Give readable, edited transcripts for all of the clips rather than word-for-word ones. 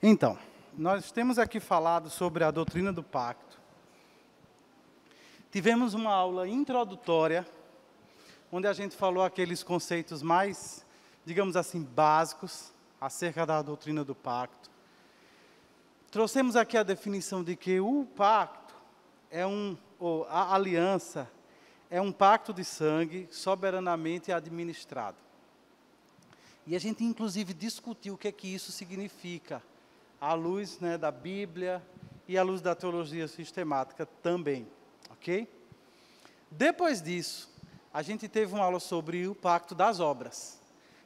Então, nós temos aqui falado sobre a doutrina do pacto. Tivemos uma aula introdutória, onde a gente falou aqueles conceitos mais, digamos assim, básicos, acerca da doutrina do pacto. Trouxemos aqui a definição de que o pacto ou a aliança, é um pacto de sangue soberanamente administrado. E a gente, inclusive, discutiu o que isso significa, à luz da Bíblia e à luz da teologia sistemática também, ok? Depois disso, a gente teve uma aula sobre o pacto das obras,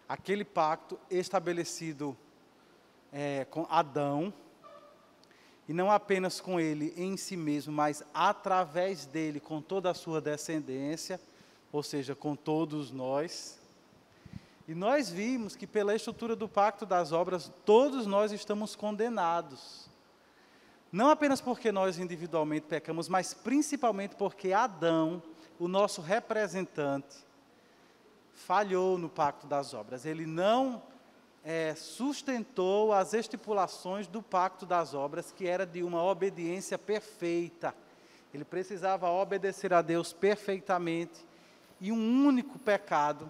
aquele pacto estabelecido com Adão, e não apenas com ele em si mesmo, mas através dele, com toda a sua descendência, ou seja, com todos nós. E nós vimos que pela estrutura do pacto das obras, todos nós estamos condenados. Não apenas porque nós individualmente pecamos, mas principalmente porque Adão, o nosso representante, falhou no pacto das obras. Ele não sustentou as estipulações do pacto das obras, que era de uma obediência perfeita. Ele precisava obedecer a Deus perfeitamente, e um único pecado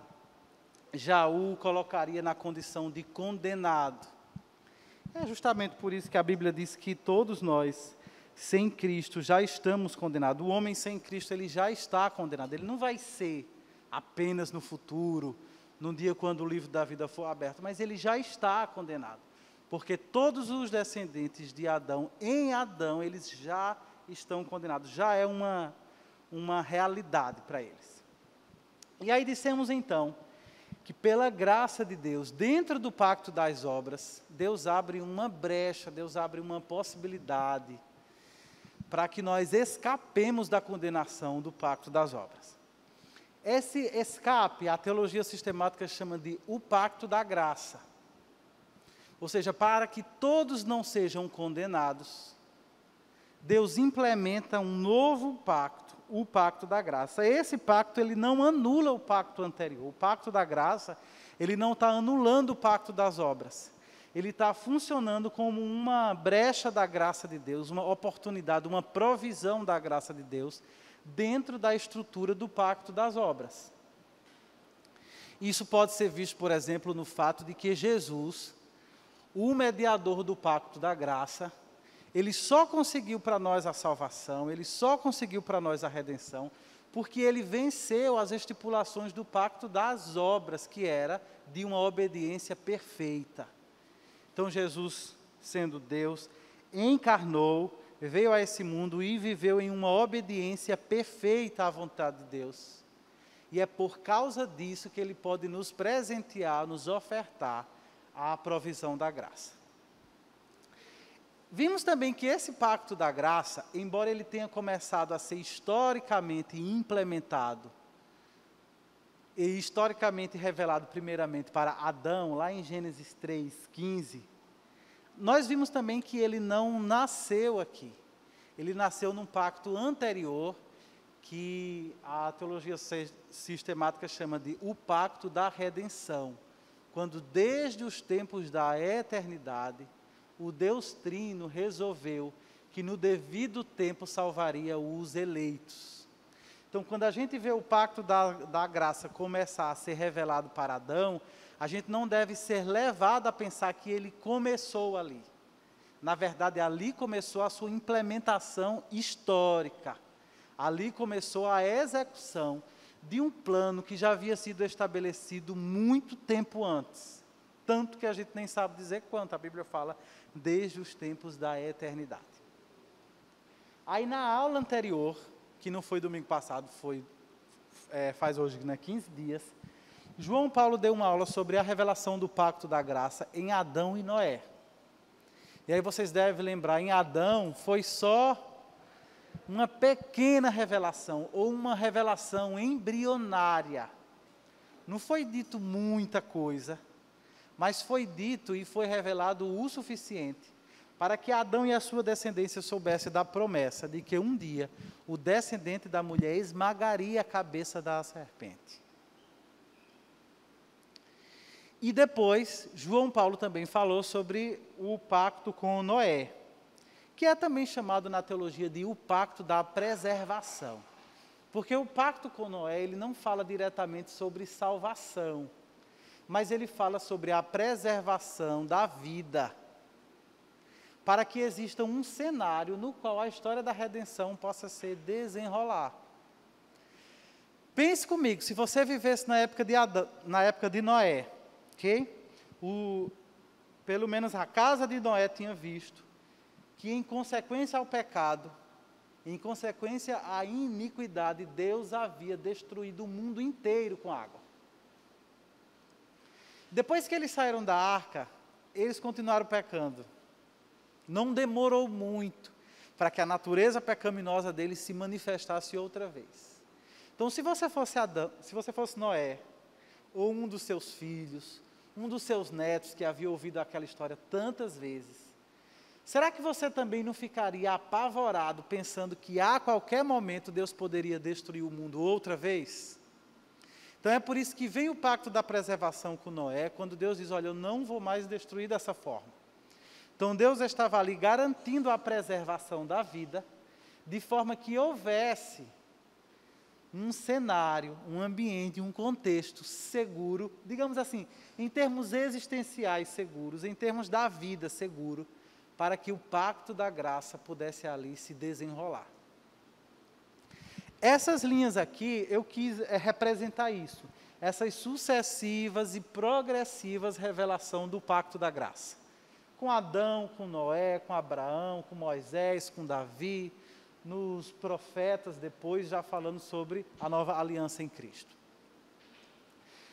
já o colocaria na condição de condenado. É justamente por isso que a Bíblia diz que todos nós, sem Cristo, já estamos condenados. O homem sem Cristo, ele já está condenado. Ele não vai ser apenas no futuro, num dia quando o livro da vida for aberto, mas ele já está condenado. Porque todos os descendentes de Adão, em Adão, eles já estão condenados. Já é uma realidade para eles. E aí dissemos então, que pela graça de Deus, dentro do pacto das obras, Deus abre uma brecha, Deus abre uma possibilidade para que nós escapemos da condenação do pacto das obras. Esse escape, a teologia sistemática chama de o pacto da graça. Ou seja, para que todos não sejam condenados, Deus implementa um novo pacto, o pacto da graça. Esse pacto, ele não anula o pacto anterior. O pacto da graça, ele não está anulando o pacto das obras. Ele está funcionando como uma brecha da graça de Deus, uma oportunidade, uma provisão da graça de Deus, dentro da estrutura do pacto das obras. Isso pode ser visto, por exemplo, no fato de que Jesus, o mediador do pacto da graça, ele só conseguiu para nós a salvação, ele só conseguiu para nós a redenção, porque ele venceu as estipulações do pacto das obras, que era de uma obediência perfeita. Então Jesus, sendo Deus, encarnou, veio a esse mundo e viveu em uma obediência perfeita à vontade de Deus. E é por causa disso que ele pode nos presentear, nos ofertar a provisão da graça. Vimos também que esse pacto da graça, embora ele tenha começado a ser historicamente implementado, e historicamente revelado primeiramente para Adão, lá em Gênesis 3:15, nós vimos também que ele não nasceu aqui. Ele nasceu num pacto anterior, que a teologia sistemática chama de o pacto da redenção, quando desde os tempos da eternidade, o Deus Trino resolveu que no devido tempo salvaria os eleitos. Então, quando a gente vê o pacto da graça começar a ser revelado para Adão, a gente não deve ser levado a pensar que ele começou ali. Na verdade, ali começou a sua implementação histórica. Ali começou a execução de um plano que já havia sido estabelecido muito tempo antes. Tanto que a gente nem sabe dizer quanto, a Bíblia fala, desde os tempos da eternidade. Aí na aula anterior, que não foi domingo passado, faz hoje 15 dias, João Paulo deu uma aula sobre a revelação do pacto da graça em Adão e Noé. E aí vocês devem lembrar, em Adão foi só uma pequena revelação, ou uma revelação embrionária. Não foi dito muita coisa, mas foi dito e foi revelado o suficiente para que Adão e a sua descendência soubessem da promessa de que um dia o descendente da mulher esmagaria a cabeça da serpente. E depois, João Paulo também falou sobre o pacto com Noé, que é também chamado na teologia de o pacto da preservação. Porque o pacto com Noé, ele não fala diretamente sobre salvação, mas ele fala sobre a preservação da vida, para que exista um cenário no qual a história da redenção possa se desenrolar. Pense comigo, se você vivesse na época de Noé, ok? Pelo menos a casa de Noé tinha visto que, em consequência ao pecado, em consequência à iniquidade, Deus havia destruído o mundo inteiro com água. Depois que eles saíram da arca, eles continuaram pecando. Não demorou muito para que a natureza pecaminosa deles se manifestasse outra vez. Então, se você fosse Noé, ou um dos seus filhos, um dos seus netos que havia ouvido aquela história tantas vezes, será que você também não ficaria apavorado pensando que a qualquer momento Deus poderia destruir o mundo outra vez? Então é por isso que vem o pacto da preservação com Noé, quando Deus diz, olha, eu não vou mais destruir dessa forma. Então Deus estava ali garantindo a preservação da vida, de forma que houvesse um cenário, um ambiente, um contexto seguro, digamos assim, em termos existenciais seguros, em termos da vida seguro, para que o pacto da graça pudesse ali se desenrolar. Essas linhas aqui, eu quis representar isso, essas sucessivas e progressivas revelações do pacto da graça. Com Adão, com Noé, com Abraão, com Moisés, com Davi, nos profetas depois, já falando sobre a nova aliança em Cristo.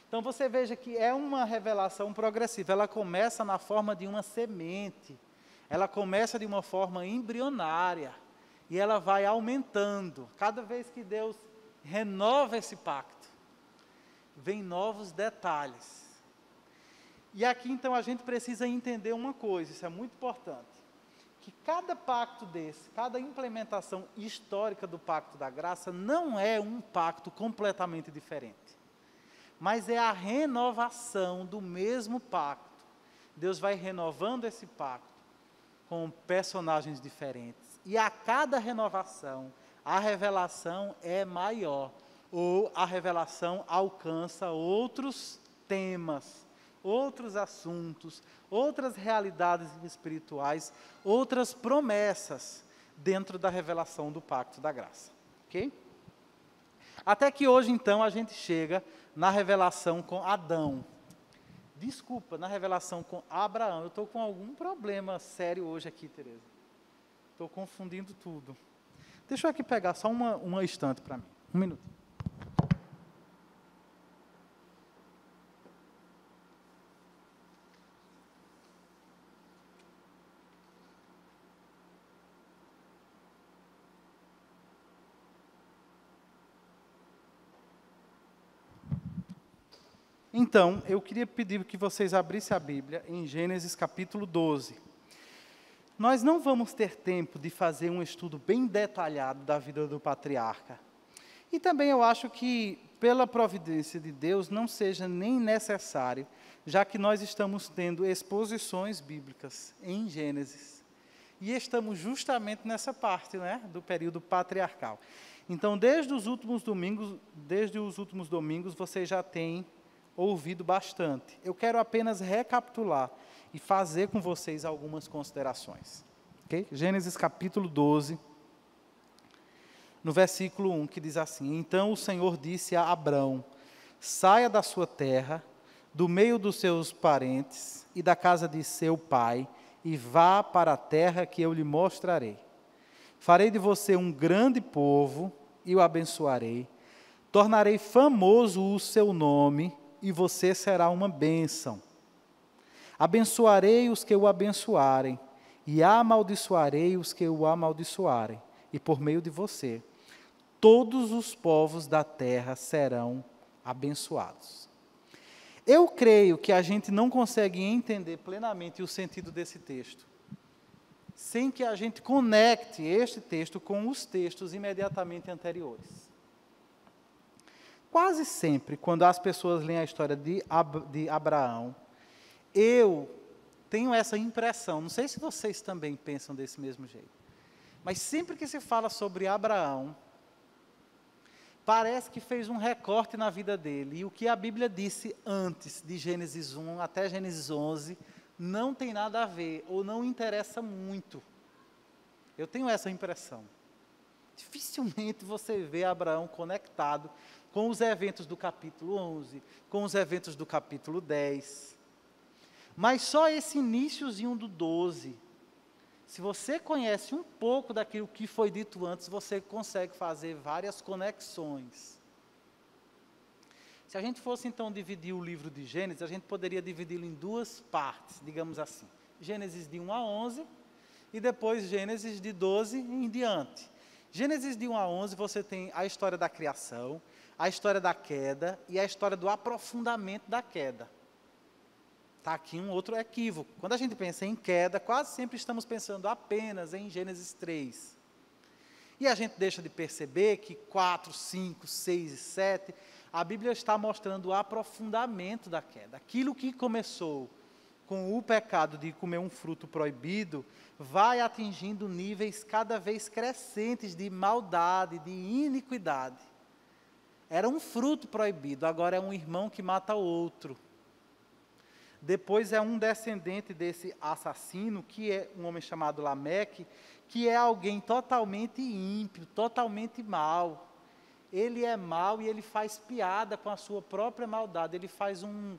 Então você veja que é uma revelação progressiva, ela começa na forma de uma semente, ela começa de uma forma embrionária, e ela vai aumentando. Cada vez que Deus renova esse pacto, vem novos detalhes. E aqui então a gente precisa entender uma coisa, isso é muito importante, que cada pacto desse, cada implementação histórica do pacto da graça, não é um pacto completamente diferente, mas é a renovação do mesmo pacto. Deus vai renovando esse pacto com personagens diferentes. E a cada renovação, a revelação é maior, ou a revelação alcança outros temas, outros assuntos, outras realidades espirituais, outras promessas dentro da revelação do pacto da graça. Ok? Até que hoje, então, a gente chega na revelação com Adão. Desculpa, na revelação com Abraão. Eu estou com algum problema sério hoje aqui, Tereza. Estou confundindo tudo. Deixa eu aqui pegar só uma instante para mim. Um minuto. Então, eu queria pedir que vocês abrissem a Bíblia em Gênesis capítulo 12. Nós não vamos ter tempo de fazer um estudo bem detalhado da vida do patriarca. E também eu acho que, pela providência de Deus, não seja nem necessário, já que nós estamos tendo exposições bíblicas em Gênesis. E estamos justamente nessa parte, né, do período patriarcal. Então, desde os últimos domingos, vocês já têm ouvido bastante. Eu quero apenas recapitular e fazer com vocês algumas considerações. Okay? Gênesis capítulo 12, no versículo 1, que diz assim: Então o Senhor disse a Abrão, saia da sua terra, do meio dos seus parentes e da casa de seu pai, e vá para a terra que eu lhe mostrarei. Farei de você um grande povo e o abençoarei. Tornarei famoso o seu nome e você será uma bênção. Abençoarei os que o abençoarem, e amaldiçoarei os que o amaldiçoarem. E por meio de você, todos os povos da terra serão abençoados. Eu creio que a gente não consegue entender plenamente o sentido desse texto, sem que a gente conecte este texto com os textos imediatamente anteriores. quase sempre, quando as pessoas leem a história de Abraão, eu tenho essa impressão, não sei se vocês também pensam desse mesmo jeito, mas sempre que se fala sobre Abraão, parece que fez um recorte na vida dele, e o que a Bíblia disse antes de Gênesis 1 até Gênesis 11, não tem nada a ver, ou não interessa muito. Eu tenho essa impressão. Dificilmente você vê Abraão conectado com os eventos do capítulo 11, com os eventos do capítulo 10. Mas só esse iniciozinho do 12, se você conhece um pouco daquilo que foi dito antes, você consegue fazer várias conexões. Se a gente fosse então dividir o livro de Gênesis, a gente poderia dividi-lo em duas partes, digamos assim. Gênesis de 1 a 11 e depois Gênesis de 12 em diante. Gênesis de 1 a 11 você tem a história da criação, a história da queda e a história do aprofundamento da queda. Está aqui um outro equívoco. Quando a gente pensa em queda, quase sempre estamos pensando apenas em Gênesis 3. E a gente deixa de perceber que 4, 5, 6 e 7, a Bíblia está mostrando o aprofundamento da queda. Aquilo que começou com o pecado de comer um fruto proibido, vai atingindo níveis cada vez crescentes de maldade, de iniquidade. Era um fruto proibido, agora é um irmão que mata o outro. Depois é um descendente desse assassino, que é um homem chamado Lameque, que é alguém totalmente ímpio, totalmente mau. Ele é mau e ele faz piada com a sua própria maldade. Ele faz um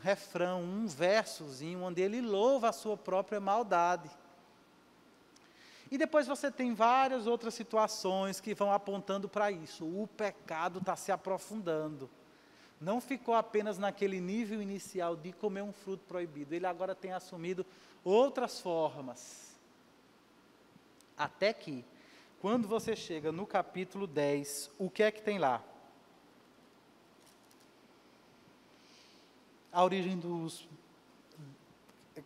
refrão, um versozinho, onde ele louva a sua própria maldade. E depois você tem várias outras situações que vão apontando para isso. O pecado está se aprofundando. Não ficou apenas naquele nível inicial de comer um fruto proibido. Ele agora tem assumido outras formas. Até que, quando você chega no capítulo 10, o que é que tem lá? A origem dos...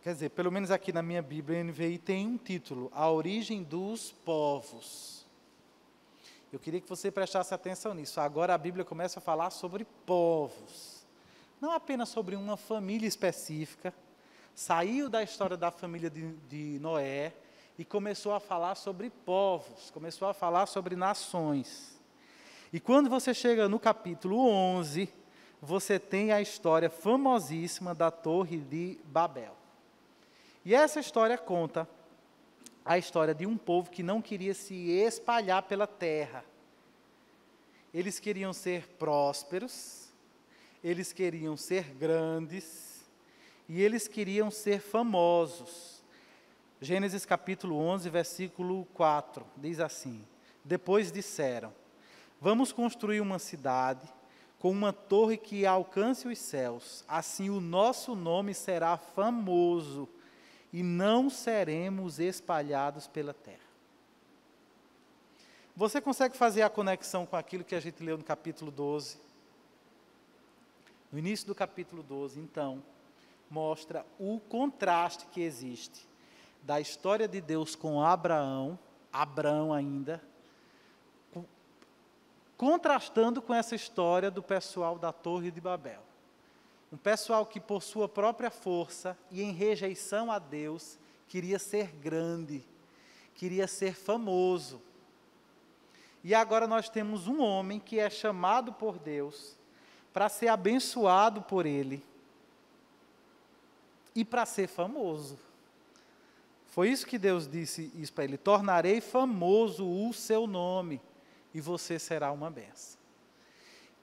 Quer dizer, pelo menos aqui na minha Bíblia, NVI tem um título, A Origem dos Povos. Eu queria que você prestasse atenção nisso. Agora a Bíblia começa a falar sobre povos. Não apenas sobre uma família específica. Saiu da história da família de Noé e começou a falar sobre povos, começou a falar sobre nações. E quando você chega no capítulo 11, você tem a história famosíssima da Torre de Babel. E essa história conta a história de um povo que não queria se espalhar pela terra. Eles queriam ser prósperos, eles queriam ser grandes, e eles queriam ser famosos. Gênesis capítulo 11, versículo 4, diz assim: Depois disseram, vamos construir uma cidade com uma torre que alcance os céus, assim o nosso nome será famoso, e não seremos espalhados pela terra. Você consegue fazer a conexão com aquilo que a gente leu no capítulo 12? No início do capítulo 12, então, mostra o contraste que existe da história de Deus com Abraão ainda, contrastando com essa história do pessoal da Torre de Babel. Um pessoal que, por sua própria força e em rejeição a Deus, queria ser grande, queria ser famoso. E agora nós temos um homem que é chamado por Deus para ser abençoado por Ele e para ser famoso. Foi isso que Deus disse isso para ele: tornarei famoso o seu nome e você será uma bênção.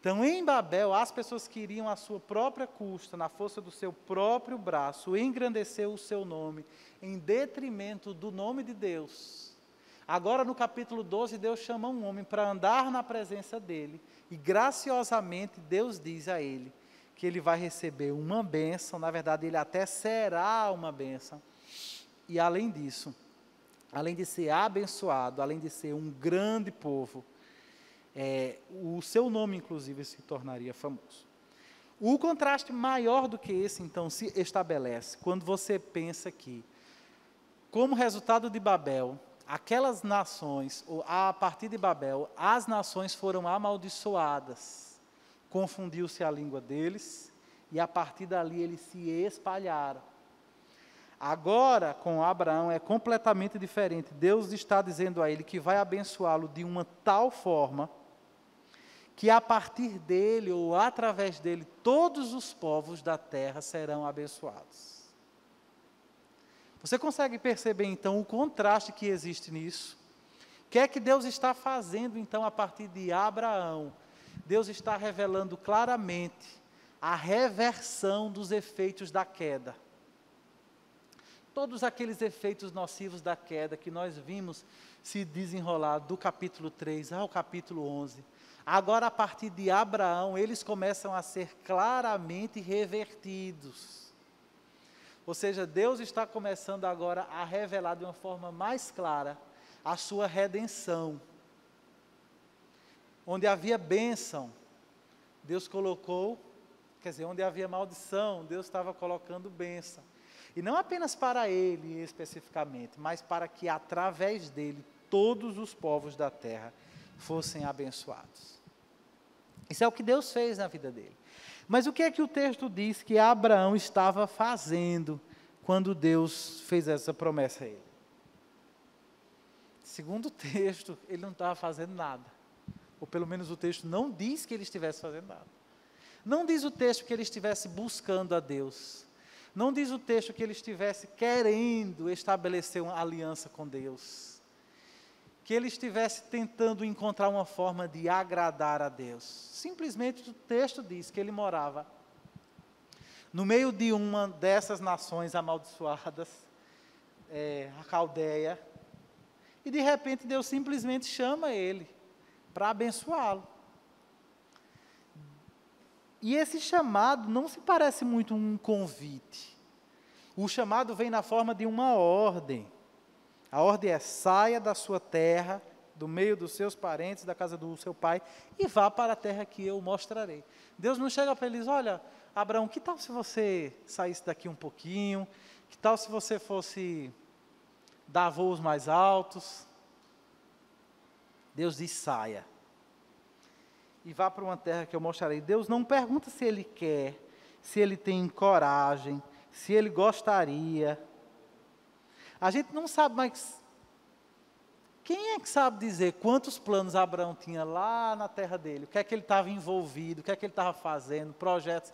Então, em Babel, as pessoas queriam a sua própria custa, na força do seu próprio braço, engrandecer o seu nome, em detrimento do nome de Deus. Agora, no capítulo 12, Deus chama um homem para andar na presença dele, e graciosamente Deus diz a ele que ele vai receber uma bênção, na verdade, ele até será uma bênção. E além disso, além de ser abençoado, além de ser um grande povo, o seu nome, inclusive, se tornaria famoso. O contraste maior do que esse, então, se estabelece quando você pensa que, como resultado de Babel, aquelas nações, ou a partir de Babel, as nações foram amaldiçoadas. confundiu-se a língua deles, e a partir dali eles se espalharam. Agora, com Abraão, é completamente diferente. Deus está dizendo a ele que vai abençoá-lo de uma tal forma que a partir dele ou através dele, todos os povos da terra serão abençoados. Você consegue perceber, então, o contraste que existe nisso? O que é que Deus está fazendo, então, a partir de Abraão? Deus está revelando claramente a reversão dos efeitos da queda. Todos aqueles efeitos nocivos da queda que nós vimos se desenrolar do capítulo 3 ao capítulo 11. Agora, a partir de Abraão, eles começam a ser claramente revertidos. Ou seja, Deus está começando agora a revelar de uma forma mais clara a sua redenção. Onde havia bênção, Deus colocou, onde havia maldição, Deus estava colocando bênção. E não apenas para ele especificamente, mas para que através dele todos os povos da terra fossem abençoados. Isso é o que Deus fez na vida dele. Mas o que é que o texto diz que Abraão estava fazendo quando Deus fez essa promessa a ele? Segundo o texto, ele não estava fazendo nada. Ou pelo menos o texto não diz que ele estivesse fazendo nada. Não diz o texto que ele estivesse buscando a Deus. Não diz o texto que ele estivesse querendo estabelecer uma aliança com Deus. Que ele estivesse tentando encontrar uma forma de agradar a Deus. Simplesmente o texto diz que ele morava no meio de uma dessas nações amaldiçoadas, a Caldeia, e de repente Deus simplesmente chama ele para abençoá-lo. E esse chamado não se parece muito um convite. O chamado vem na forma de uma ordem. A ordem é: saia da sua terra, do meio dos seus parentes, da casa do seu pai, e vá para a terra que eu mostrarei. Deus não chega para ele e diz: olha, Abraão, que tal se você saísse daqui um pouquinho? Que tal se você fosse dar voos mais altos? Deus diz: saia. E vá para uma terra que eu mostrarei. Deus não pergunta se ele quer, se ele tem coragem, se ele gostaria. A gente não sabe, mas quem é que sabe dizer quantos planos Abraão tinha lá na terra dele? O que é que ele estava envolvido, o que é que ele estava fazendo, projetos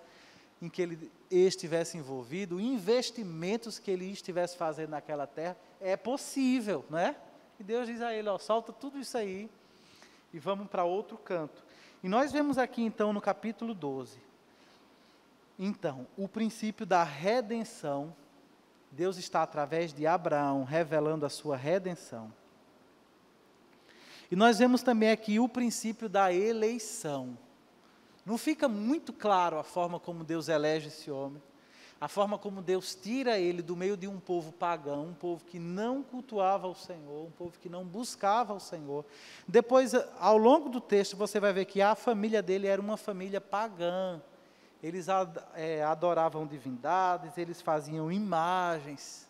em que ele estivesse envolvido, investimentos que ele estivesse fazendo naquela terra. É possível, não é? E Deus diz a ele: ó, solta tudo isso aí e vamos para outro canto. E nós vemos aqui então no capítulo 12, então, o princípio da redenção. Deus está através de Abraão revelando a sua redenção. E nós vemos também aqui o princípio da eleição. Não fica muito claro a forma como Deus elege esse homem, a forma como Deus tira ele do meio de um povo pagão, um povo que não cultuava o Senhor, um povo que não buscava o Senhor. Depois, ao longo do texto, você vai ver que a família dele era uma família pagã. Eles adoravam divindades, eles faziam imagens.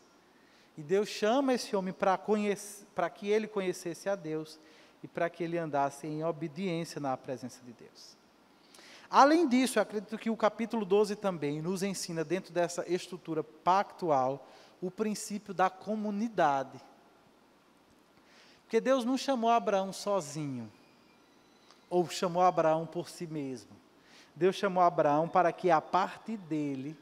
E Deus chama esse homem para que ele conhecesse a Deus e para que ele andasse em obediência na presença de Deus. Além disso, eu acredito que o capítulo 12 também nos ensina, dentro dessa estrutura pactual, o princípio da comunidade. Porque Deus não chamou Abraão sozinho, ou chamou Abraão por si mesmo. Deus chamou Abraão para que a partir dele,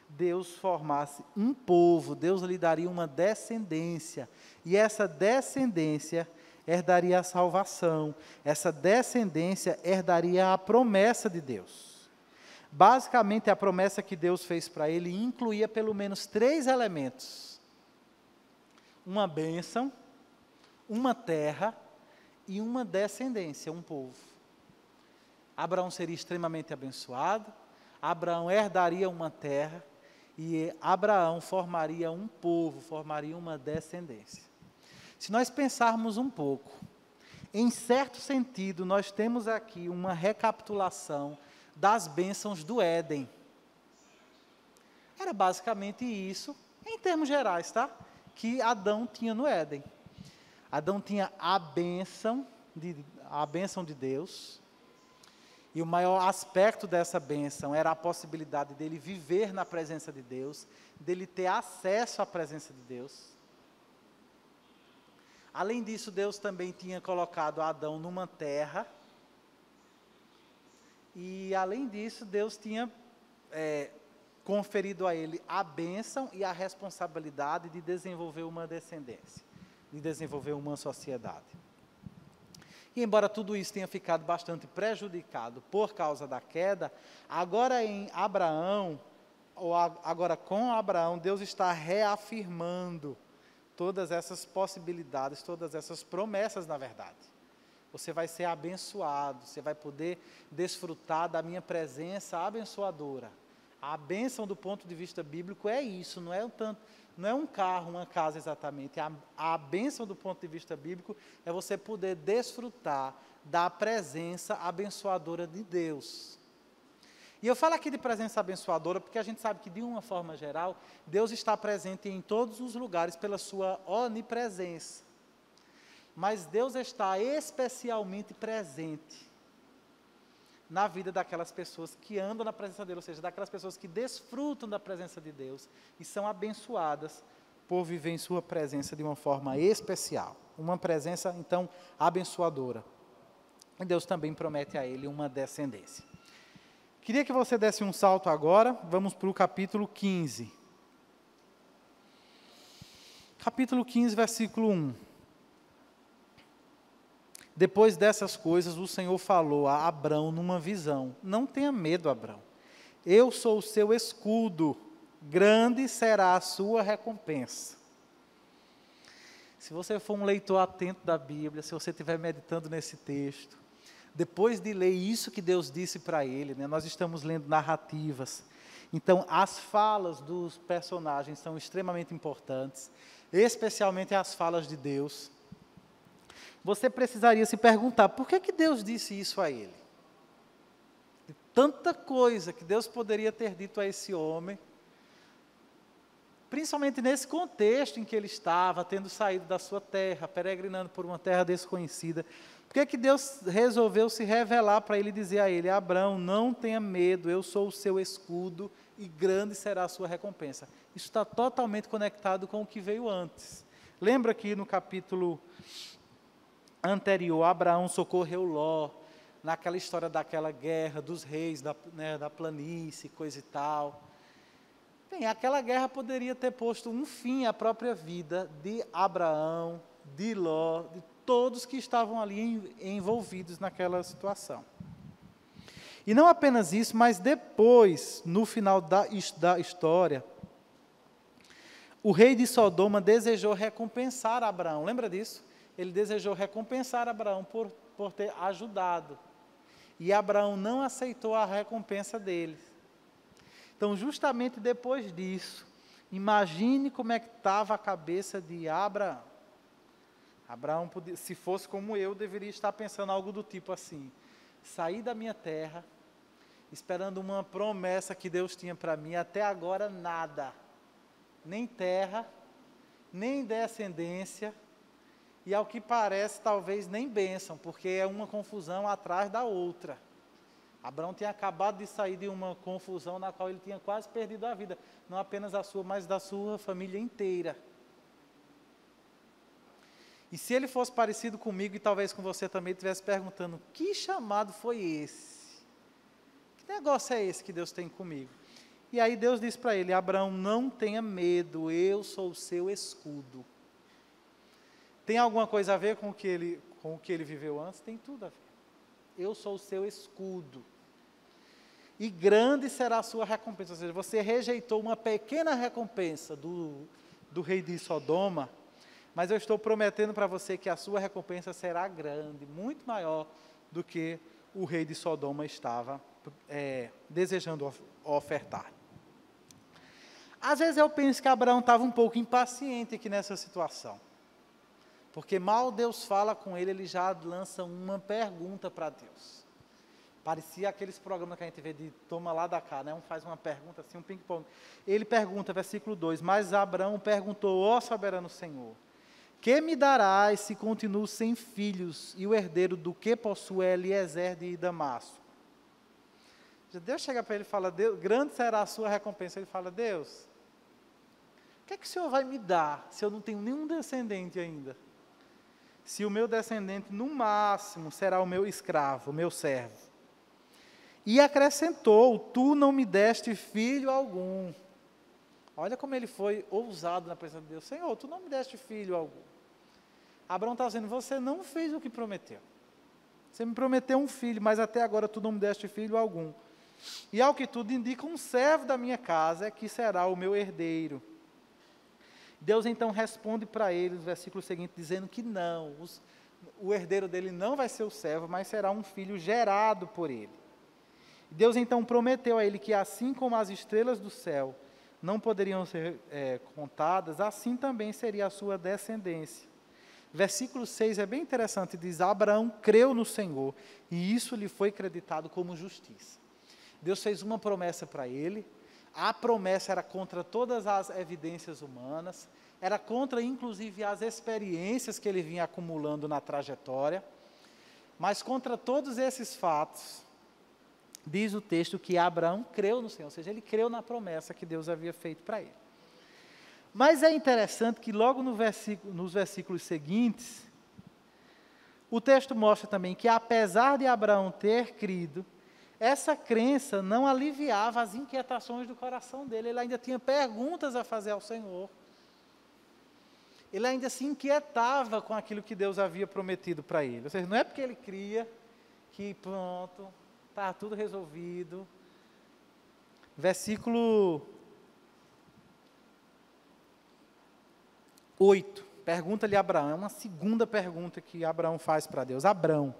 Deus formasse um povo, Deus lhe daria uma descendência, e essa descendência herdaria a salvação, essa descendência herdaria a promessa de Deus. Basicamente, a promessa que Deus fez para ele incluía pelo menos 3 elementos: uma bênção, uma terra e uma descendência, um povo. Abraão seria extremamente abençoado, Abraão herdaria uma terra e Abraão formaria um povo, formaria uma descendência. Se nós pensarmos um pouco, em certo sentido, nós temos aqui uma recapitulação das bênçãos do Éden. Era basicamente isso, em termos gerais, tá? Que Adão tinha no Éden. Adão tinha a bênção de Deus, E o maior aspecto dessa bênção era a possibilidade dele viver na presença de Deus, dele ter acesso à presença de Deus. Além disso, Deus também tinha colocado Adão numa terra. E além disso, Deus tinha conferido a ele a bênção e a responsabilidade de desenvolver uma descendência, de desenvolver uma sociedade. E embora tudo isso tenha ficado bastante prejudicado por causa da queda, agora com Abraão, Deus está reafirmando todas essas possibilidades, todas essas promessas, na verdade. Você vai ser abençoado, você vai poder desfrutar da minha presença abençoadora. A bênção do ponto de vista bíblico é isso, não é um carro, uma casa exatamente. A bênção do ponto de vista bíblico é você poder desfrutar da presença abençoadora de Deus. E eu falo aqui de presença abençoadora porque a gente sabe que, de uma forma geral, Deus está presente em todos os lugares pela sua onipresença. Mas Deus está especialmente presente na vida daquelas pessoas que andam na presença dele, ou seja, daquelas pessoas que desfrutam da presença de Deus e são abençoadas por viver em sua presença de uma forma especial. Uma presença, então, abençoadora. E Deus também promete a ele uma descendência. Queria que você desse um salto agora, vamos para o capítulo 15. Capítulo 15, versículo 1. Depois dessas coisas, o Senhor falou a Abrão numa visão: não tenha medo, Abrão. Eu sou o seu escudo, grande será a sua recompensa. Se você for um leitor atento da Bíblia, se você estiver meditando nesse texto, depois de ler isso que Deus disse para ele, nós estamos lendo narrativas. Então, as falas dos personagens são extremamente importantes, especialmente as falas de Deus. Você precisaria se perguntar, por que Deus disse isso a ele? De tanta coisa que Deus poderia ter dito a esse homem, principalmente nesse contexto em que ele estava, tendo saído da sua terra, peregrinando por uma terra desconhecida. Por que Deus resolveu se revelar para ele e dizer a ele: Abrão, não tenha medo, eu sou o seu escudo e grande será a sua recompensa? Isso está totalmente conectado com o que veio antes. Lembra que no capítulo anterior, Abraão socorreu Ló, naquela história daquela guerra dos reis, da planície, coisa e tal. Bem, aquela guerra poderia ter posto um fim à própria vida de Abraão, de Ló, de todos que estavam ali envolvidos naquela situação. E não apenas isso, mas depois, no final da história, o rei de Sodoma desejou recompensar Abraão. Lembra disso? Ele desejou recompensar Abraão por ter ajudado. E Abraão não aceitou a recompensa dele. Então, justamente depois disso, imagine como é que estava a cabeça de Abraão. Abraão, se fosse como eu, deveria estar pensando algo do tipo assim: saí da minha terra, esperando uma promessa que Deus tinha para mim, até agora nada. Nem terra, nem descendência, e ao que parece, talvez nem bênção, porque é uma confusão atrás da outra. Abraão tinha acabado de sair de uma confusão na qual ele tinha quase perdido a vida, não apenas a sua, mas da sua família inteira. E se ele fosse parecido comigo, e talvez com você também, estivesse perguntando: que chamado foi esse? Que negócio é esse que Deus tem comigo? E aí Deus disse para ele: Abraão, não tenha medo, eu sou o seu escudo. Tem alguma coisa a ver com o que ele viveu antes? Tem tudo a ver. Eu sou o seu escudo. E grande será a sua recompensa. Ou seja, você rejeitou uma pequena recompensa do rei de Sodoma, mas eu estou prometendo para você que a sua recompensa será grande, muito maior do que o rei de Sodoma estava desejando ofertar. Às vezes eu penso que Abraão estava um pouco impaciente aqui nessa situação. Porque mal Deus fala com ele, ele já lança uma pergunta para Deus. Parecia aqueles programas que a gente vê de toma lá da cá, né? Um faz uma pergunta assim, um ping-pong. Ele pergunta, versículo 2, mas Abraão perguntou: ó soberano Senhor, que me darás se continuo sem filhos, e o herdeiro do que possui é Eliezer de Damasco? Deus chega para ele e fala, Deus, grande será a sua recompensa. Ele fala, Deus, o que é que o Senhor vai me dar se eu não tenho nenhum descendente ainda? Se o meu descendente, no máximo, será o meu escravo, o meu servo. E acrescentou, tu não me deste filho algum. Olha como ele foi ousado na presença de Deus. Senhor, tu não me deste filho algum. Abraão está dizendo, você não fez o que prometeu. Você me prometeu um filho, mas até agora tu não me deste filho algum. E ao que tudo indica, um servo da minha casa é que será o meu herdeiro. Deus então responde para ele, no versículo seguinte, dizendo que não, o herdeiro dele não vai ser o servo, mas será um filho gerado por ele. Deus então prometeu a ele que assim como as estrelas do céu não poderiam ser contadas, assim também seria a sua descendência. Versículo 6 é bem interessante, diz, Abraão creu no Senhor, e isso lhe foi creditado como justiça. Deus fez uma promessa para ele, a promessa era contra todas as evidências humanas, era contra inclusive as experiências que ele vinha acumulando na trajetória, mas contra todos esses fatos, diz o texto que Abraão creu no Senhor, ou seja, ele creu na promessa que Deus havia feito para ele. Mas é interessante que logo nos versículos seguintes, o texto mostra também que apesar de Abraão ter crido, essa crença não aliviava as inquietações do coração dele, ele ainda tinha perguntas a fazer ao Senhor. Ele ainda se inquietava com aquilo que Deus havia prometido para ele. Ou seja, não é porque ele cria que pronto, está tudo resolvido. Versículo 8, pergunta-lhe Abraão, é uma segunda pergunta que Abraão faz para Deus. Abraão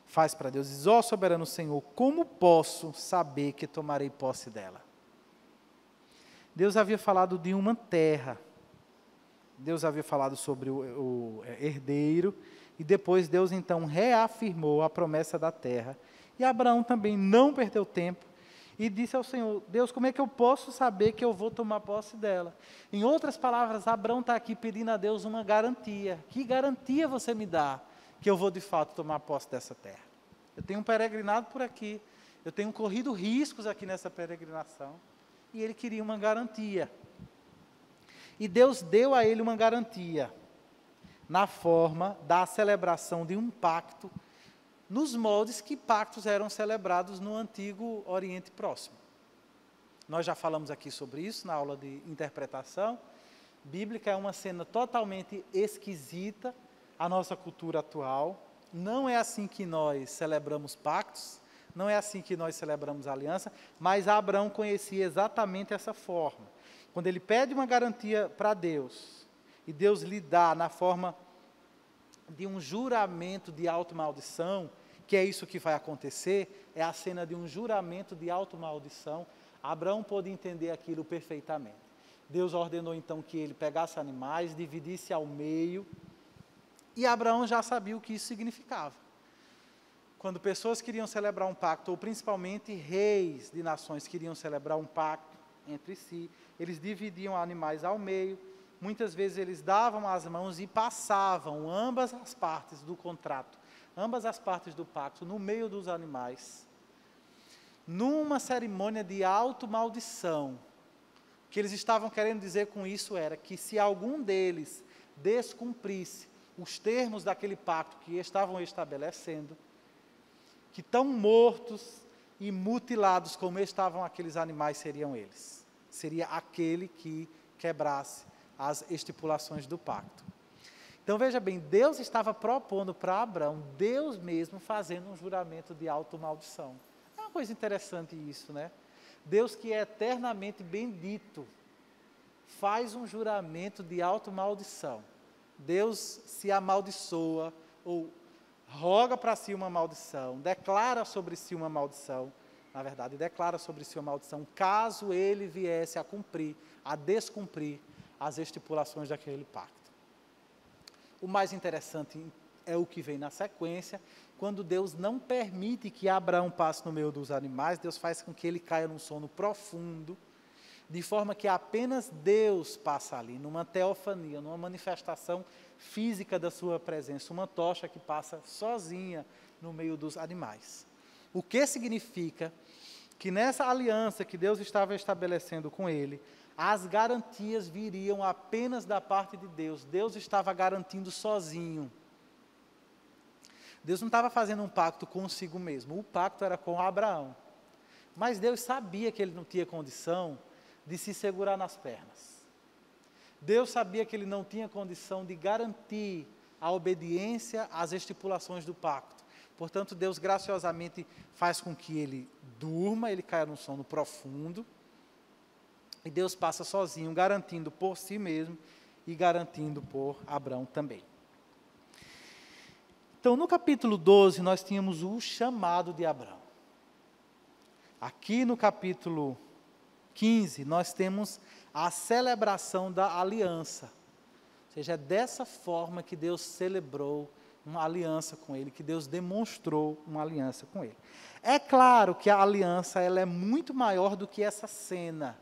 faz para Deus, diz, ó soberano Senhor, como posso saber que tomarei posse dela? Deus havia falado de uma terra, Deus havia falado sobre o herdeiro, e depois Deus então reafirmou a promessa da terra. E Abraão também não perdeu tempo, e disse ao Senhor, Deus, como é que eu posso saber que eu vou tomar posse dela? Em outras palavras, Abraão está aqui pedindo a Deus uma garantia. Que garantia você me dá que eu vou de fato tomar posse dessa terra? Eu tenho peregrinado por aqui, eu tenho corrido riscos aqui nessa peregrinação, e ele queria uma garantia. E Deus deu a ele uma garantia, na forma da celebração de um pacto, nos moldes que pactos eram celebrados no antigo Oriente Próximo. Nós já falamos aqui sobre isso na aula de interpretação bíblica, é uma cena totalmente esquisita à nossa cultura atual. Não é assim que nós celebramos pactos, não é assim que nós celebramos aliança, mas Abraão conhecia exatamente essa forma. Quando ele pede uma garantia para Deus, e Deus lhe dá na forma de um juramento de automaldição, que é isso que vai acontecer, é a cena de um juramento de automaldição, Abraão pôde entender aquilo perfeitamente. Deus ordenou então que ele pegasse animais, dividisse ao meio, e Abraão já sabia o que isso significava. Quando pessoas queriam celebrar um pacto, ou principalmente reis de nações queriam celebrar um pacto entre si, eles dividiam animais ao meio, muitas vezes eles davam as mãos e passavam ambas as partes do contrato, ambas as partes do pacto, no meio dos animais, numa cerimônia de automaldição. O que eles estavam querendo dizer com isso era que se algum deles descumprisse os termos daquele pacto que estavam estabelecendo, que tão mortos e mutilados como estavam aqueles animais seriam eles. Seria aquele que quebrasse as estipulações do pacto. Então veja bem, Deus estava propondo para Abraão, Deus mesmo fazendo um juramento de automaldição. É uma coisa interessante isso, né? Deus que é eternamente bendito, faz um juramento de automaldição. Deus se amaldiçoa, ou roga para si uma maldição, declara sobre si uma maldição, na verdade, declara sobre si uma maldição, caso ele viesse a cumprir, a descumprir as estipulações daquele pacto. O mais interessante é o que vem na sequência, quando Deus não permite que Abraão passe no meio dos animais, Deus faz com que ele caia num sono profundo, de forma que apenas Deus passa ali, numa teofania, numa manifestação física da sua presença, uma tocha que passa sozinha no meio dos animais. O que significa que nessa aliança que Deus estava estabelecendo com ele, as garantias viriam apenas da parte de Deus. Deus estava garantindo sozinho. Deus não estava fazendo um pacto consigo mesmo, o pacto era com Abraão. Mas Deus sabia que ele não tinha condição de se segurar nas pernas. Deus sabia que ele não tinha condição de garantir a obediência às estipulações do pacto. Portanto, Deus graciosamente faz com que ele durma, ele caia num sono profundo, e Deus passa sozinho, garantindo por si mesmo e garantindo por Abraão também. Então, no capítulo 12, nós tínhamos o chamado de Abraão. Aqui no capítulo 15, nós temos a celebração da aliança. Ou seja, é dessa forma que Deus celebrou uma aliança com ele, que Deus demonstrou uma aliança com ele. É claro que a aliança ela é muito maior do que essa cena.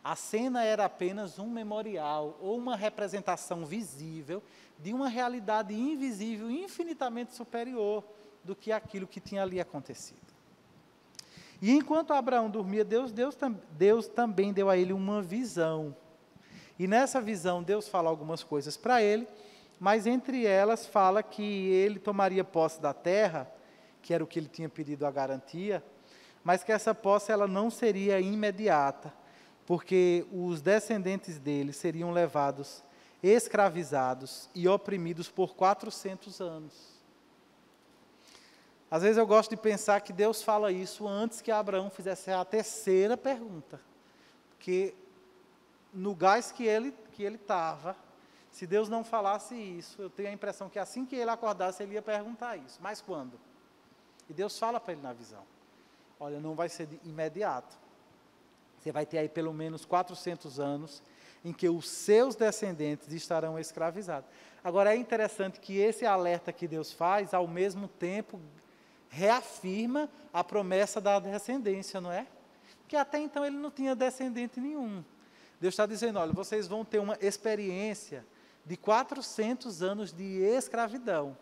A cena era apenas um memorial ou uma representação visível de uma realidade invisível, infinitamente superior do que aquilo que tinha ali acontecido. E enquanto Abraão dormia, Deus também deu a ele uma visão. E nessa visão, Deus fala algumas coisas para ele, mas entre elas fala que ele tomaria posse da terra, que era o que ele tinha pedido a garantia, mas que essa posse ela não seria imediata, porque os descendentes dele seriam levados, escravizados e oprimidos por 400 anos. Às vezes eu gosto de pensar que Deus fala isso antes que Abraão fizesse a terceira pergunta, porque no gás que ele estava, se Deus não falasse isso, eu tenho a impressão que assim que ele acordasse, ele ia perguntar isso. Mas quando? E Deus fala para ele na visão, olha, não vai ser imediato. Você vai ter aí pelo menos 400 anos em que os seus descendentes estarão escravizados. Agora, é interessante que esse alerta que Deus faz, ao mesmo tempo, reafirma a promessa da descendência, não é? Porque até então ele não tinha descendente nenhum. Deus está dizendo, olha, vocês vão ter uma experiência de 400 anos de escravidão.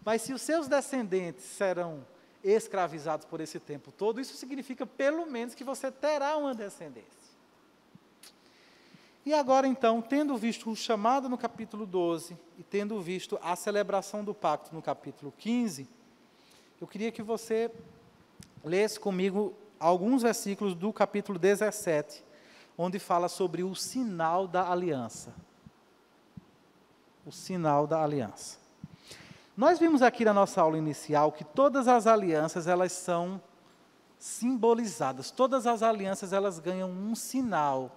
Mas se os seus descendentes serão escravizados por esse tempo todo, isso significa pelo menos que você terá uma descendência. E agora então, tendo visto o chamado no capítulo 12 e tendo visto a celebração do pacto no capítulo 15, eu queria que você lesse comigo alguns versículos do capítulo 17, onde fala sobre o sinal da aliança. O sinal da aliança. Nós vimos aqui na nossa aula inicial que todas as alianças, elas são simbolizadas. Todas as alianças, elas ganham um sinal.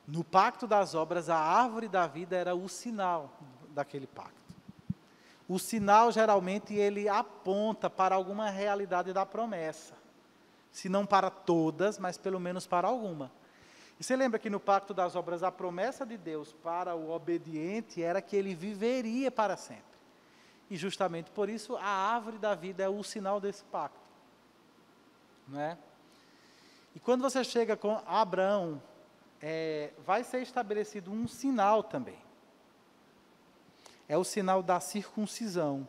No pacto das obras, a árvore da vida era o sinal daquele pacto. O sinal, geralmente, ele aponta para alguma realidade da promessa. Se não para todas, mas pelo menos para alguma. E você lembra que no pacto das obras, a promessa de Deus para o obediente era que ele viveria para sempre. E justamente por isso, a árvore da vida é o sinal desse pacto. Não é? E quando você chega com Abraão, vai ser estabelecido um sinal também. É o sinal da circuncisão.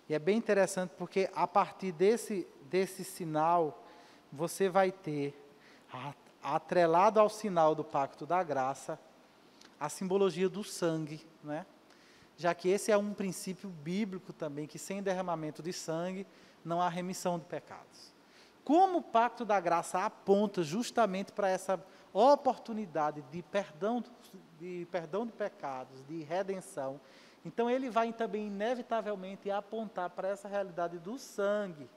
E é bem interessante porque a partir desse sinal, você vai ter, atrelado ao sinal do pacto da graça, a simbologia do sangue, né? Já que esse é um princípio bíblico também, que sem derramamento de sangue não há remissão de pecados. Como o pacto da graça aponta justamente para essa oportunidade de perdão de pecados, de redenção, então ele vai também inevitavelmente apontar para essa realidade do sangue.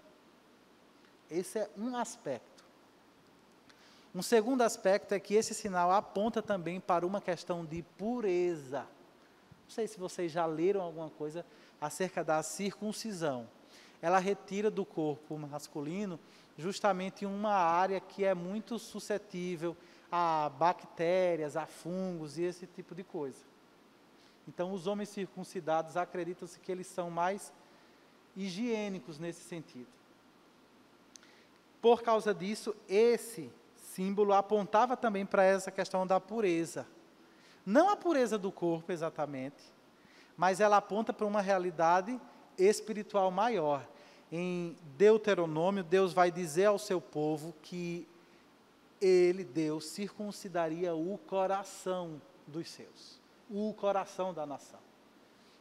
Esse é um aspecto. Um segundo aspecto é que esse sinal aponta também para uma questão de pureza. Não sei se vocês já leram alguma coisa acerca da circuncisão. Ela retira do corpo masculino justamente uma área que é muito suscetível a bactérias, a fungos e esse tipo de coisa. Então, os homens circuncidados acreditam-se que eles são mais higiênicos nesse sentido. Por causa disso, esse símbolo apontava também para essa questão da pureza. Não a pureza do corpo exatamente, mas ela aponta para uma realidade espiritual maior. em Deuteronômio, Deus vai dizer ao seu povo que ele, Deus, circuncidaria o coração dos seus, o coração da nação.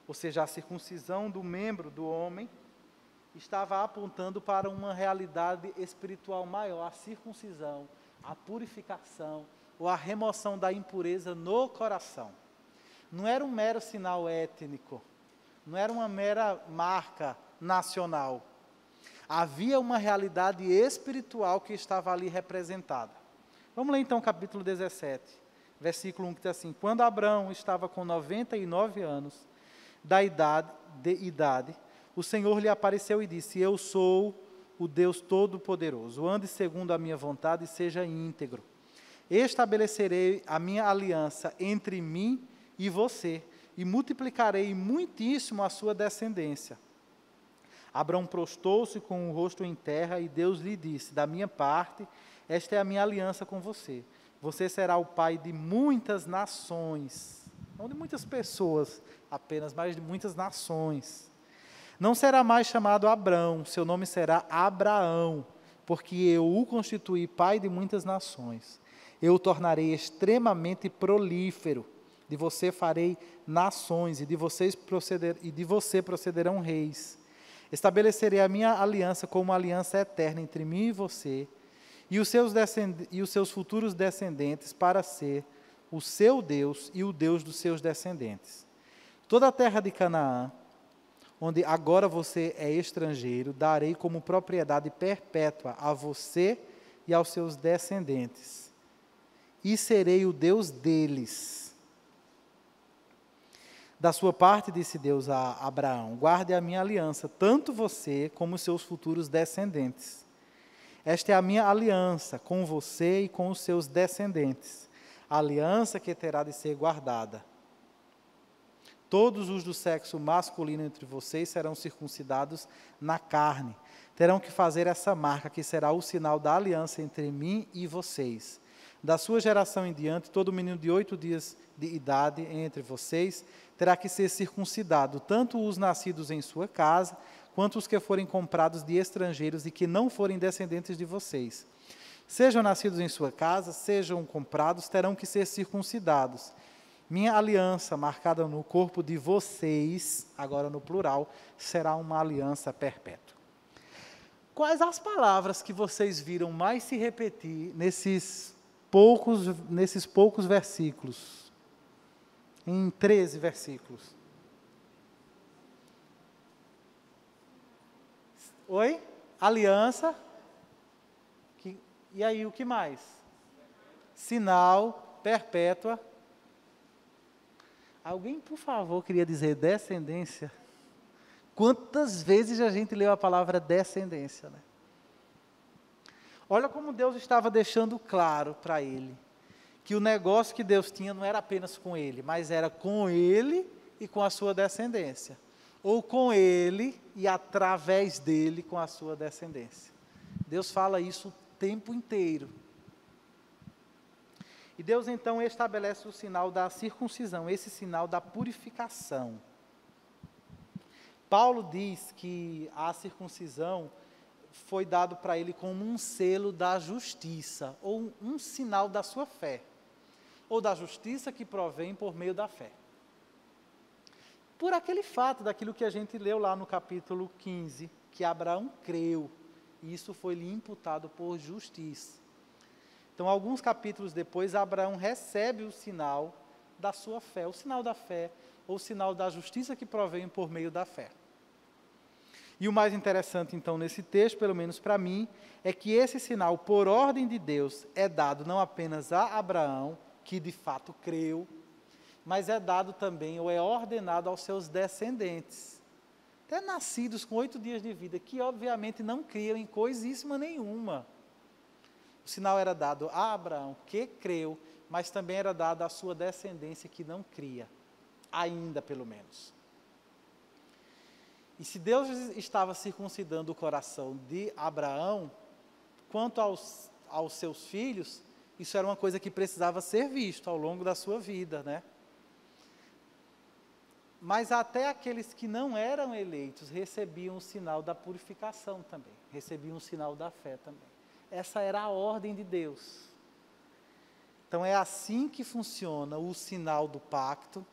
Ou seja, a circuncisão do membro do homem estava apontando para uma realidade espiritual maior, a circuncisão, a purificação, ou a remoção da impureza no coração. Não era um mero sinal étnico, não era uma mera marca nacional. Havia uma realidade espiritual que estava ali representada. Vamos ler então o capítulo 17, versículo 1, que diz assim: quando Abraão estava com 99 anos de idade, o Senhor lhe apareceu e disse: eu sou o Deus Todo-Poderoso, ande segundo a minha vontade e seja íntegro. Estabelecerei a minha aliança entre mim e você, e multiplicarei muitíssimo a sua descendência. Abraão prostou-se com o rosto em terra, e Deus lhe disse: da minha parte, esta é a minha aliança com você. Você será o pai de muitas nações, não de muitas pessoas apenas, mas de muitas nações. Não será mais chamado Abrão, seu nome será Abraão, porque eu o constituí pai de muitas nações. Eu o tornarei extremamente prolífero. De você farei nações, e de você procederão reis. Estabelecerei a minha aliança como uma aliança eterna entre mim e você, e os seus futuros descendentes, para ser o seu Deus e o Deus dos seus descendentes. Toda a terra de Canaã, onde agora você é estrangeiro, darei como propriedade perpétua a você e aos seus descendentes, e serei o Deus deles. Da sua parte, disse Deus a Abraão: guarde a minha aliança, tanto você como os seus futuros descendentes. Esta é a minha aliança com você e com os seus descendentes, a aliança que terá de ser guardada. Todos os do sexo masculino entre vocês serão circuncidados na carne. Terão que fazer essa marca, que será o sinal da aliança entre mim e vocês. Da sua geração em diante, todo menino de 8 dias de idade entre vocês terá que ser circuncidado, tanto os nascidos em sua casa, quanto os que forem comprados de estrangeiros e que não forem descendentes de vocês. Sejam nascidos em sua casa, sejam comprados, terão que ser circuncidados. Minha aliança, marcada no corpo de vocês, agora no plural, será uma aliança perpétua. Quais as palavras que vocês viram mais se repetir nesses poucos versículos? Em 13 versículos. Oi? Aliança. E aí, o que mais? Sinal, perpétua. Alguém, por favor, queria dizer descendência? Quantas vezes a gente leu a palavra descendência, né? Olha como Deus estava deixando claro para ele que o negócio que Deus tinha não era apenas com ele, mas era com ele e com a sua descendência. Ou com ele e através dele com a sua descendência. Deus fala isso o tempo inteiro. E Deus então estabelece o sinal da circuncisão, esse sinal da purificação. Paulo diz que a circuncisão foi dado para ele como um selo da justiça, ou um sinal da sua fé, ou da justiça que provém por meio da fé. Por aquele fato, daquilo que a gente leu lá no capítulo 15, que Abraão creu, e isso foi lhe imputado por justiça. Então, alguns capítulos depois, Abraão recebe o sinal da sua fé, o sinal da fé, ou o sinal da justiça que provém por meio da fé. E o mais interessante, então, nesse texto, pelo menos para mim, é que esse sinal, por ordem de Deus, é dado não apenas a Abraão, que de fato creu, mas é dado também, ou é ordenado aos seus descendentes, até nascidos com 8 dias de vida, que obviamente não criam em coisíssima nenhuma. O sinal era dado a Abraão, que creu, mas também era dado à sua descendência, que não cria, ainda pelo menos. E se Deus estava circuncidando o coração de Abraão, quanto aos seus filhos, isso era uma coisa que precisava ser visto ao longo da sua vida, né? Mas até aqueles que não eram eleitos recebiam o sinal da purificação também, recebiam o sinal da fé também. Essa era a ordem de Deus. Então é assim que funciona o sinal do pacto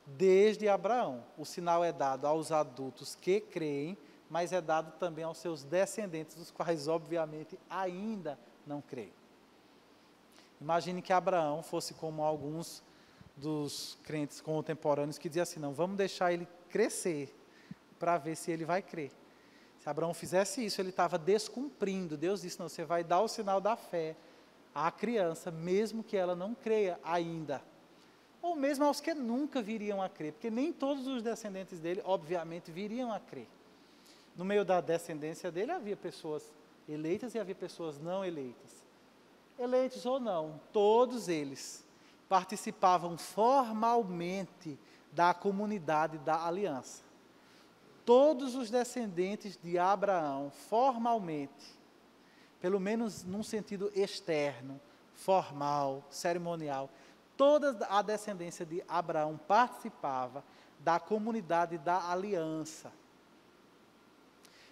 desde Abraão. O sinal é dado aos adultos que creem, mas é dado também aos seus descendentes, os quais obviamente ainda não creem. Imagine que Abraão fosse como alguns dos crentes contemporâneos que diziam assim, não, vamos deixar ele crescer para ver se ele vai crer. Se Abraão fizesse isso, ele estava descumprindo. Deus disse, não, você vai dar o sinal da fé à criança, mesmo que ela não creia ainda. Ou mesmo aos que nunca viriam a crer, porque nem todos os descendentes dele, obviamente, viriam a crer. No meio da descendência dele havia pessoas eleitas e havia pessoas não eleitas. Eleitos ou não, todos eles participavam formalmente da comunidade da aliança. Todos os descendentes de Abraão, formalmente, pelo menos num sentido externo, formal, cerimonial, toda a descendência de Abraão participava da comunidade da aliança.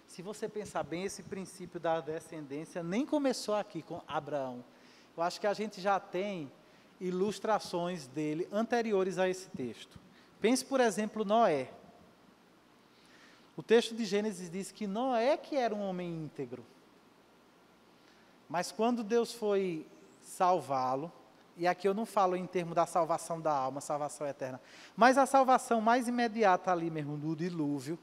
Se você pensar bem, esse princípio da descendência nem começou aqui com Abraão. Eu acho que a gente já tem ilustrações dele anteriores a esse texto. Pense, por exemplo, Noé. O texto de Gênesis diz que Noé que era um homem íntegro. Mas quando Deus foi salvá-lo, e aqui eu não falo em termos da salvação da alma, salvação eterna, mas a salvação mais imediata ali mesmo, do dilúvio,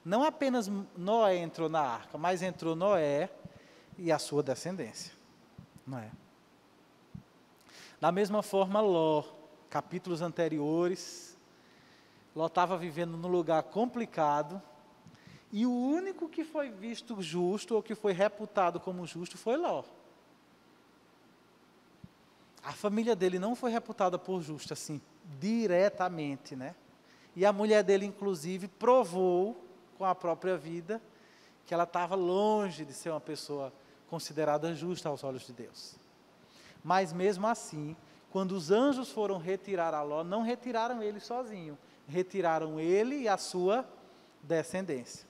não apenas Noé entrou na arca, mas entrou Noé e a sua descendência. Noé. Da mesma forma, Ló, capítulos anteriores, Ló estava vivendo num lugar complicado, e o único que foi visto justo, ou que foi reputado como justo, foi Ló. A família dele não foi reputada por justa, assim, diretamente, né? E a mulher dele, inclusive, provou, com a própria vida, que ela estava longe de ser uma pessoa considerada justa aos olhos de Deus. Mas mesmo assim, quando os anjos foram retirar a Ló, não retiraram ele sozinho, retiraram ele e a sua descendência.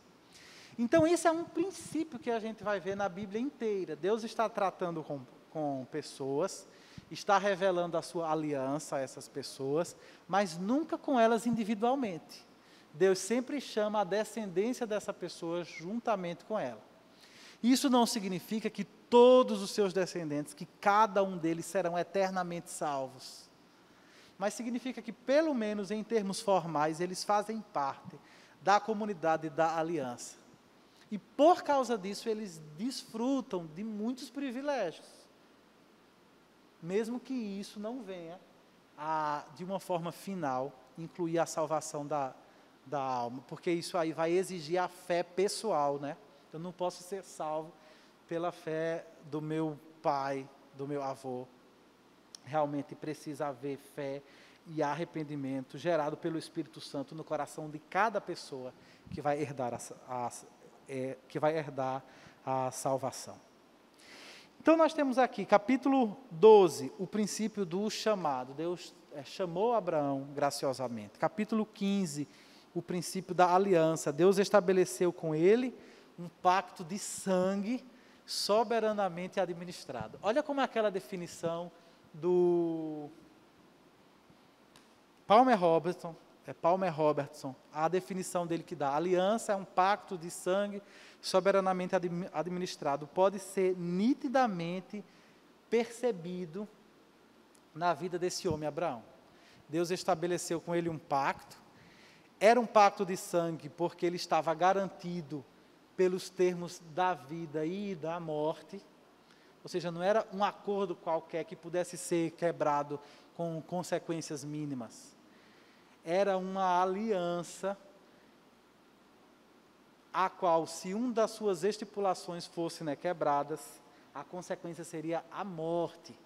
Então esse é um princípio que a gente vai ver na Bíblia inteira. Deus está tratando com pessoas, está revelando a sua aliança a essas pessoas, mas nunca com elas individualmente. Deus sempre chama a descendência dessa pessoa juntamente com ela. Isso não significa que todos os seus descendentes, que cada um deles serão eternamente salvos. Mas significa que, pelo menos em termos formais, eles fazem parte da comunidade da aliança. E por causa disso, eles desfrutam de muitos privilégios. Mesmo que isso não venha, de uma forma final, incluir a salvação da alma. Porque isso aí vai exigir a fé pessoal, né? Eu não posso ser salvo pela fé do meu pai, do meu avô. Realmente precisa haver fé e arrependimento gerado pelo Espírito Santo no coração de cada pessoa que vai herdar a salvação. Então nós temos aqui, capítulo 12, o princípio do chamado. Deus chamou Abraão graciosamente. Capítulo 15, o princípio da aliança. Deus estabeleceu com ele um pacto de sangue soberanamente administrado. Olha como é aquela definição do Palmer Robertson, a definição dele que dá: aliança é um pacto de sangue soberanamente administrado. Pode ser nitidamente percebido na vida desse homem, Abraão. Deus estabeleceu com ele um pacto. Era um pacto de sangue porque ele estava garantido pelos termos da vida e da morte. Ou seja, não era um acordo qualquer que pudesse ser quebrado com consequências mínimas. Era uma aliança a qual, se uma das suas estipulações fosse quebradas, a consequência seria a morte.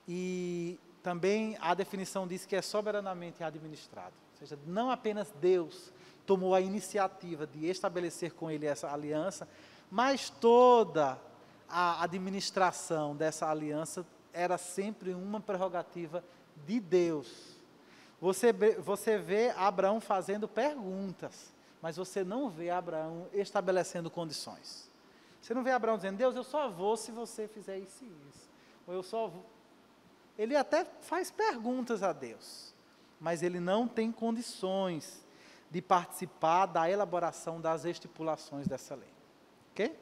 E também a definição diz que é soberanamente administrado. Ou seja, não apenas Deus tomou a iniciativa de estabelecer com ele essa aliança, mas toda a administração dessa aliança era sempre uma prerrogativa de Deus. Você vê Abraão fazendo perguntas, mas você não vê Abraão estabelecendo condições. Você não vê Abraão dizendo, Deus, eu só vou se você fizer isso e isso. Ou eu só vou. Ele até faz perguntas a Deus, mas ele não tem condições de participar da elaboração das estipulações dessa lei. Ok?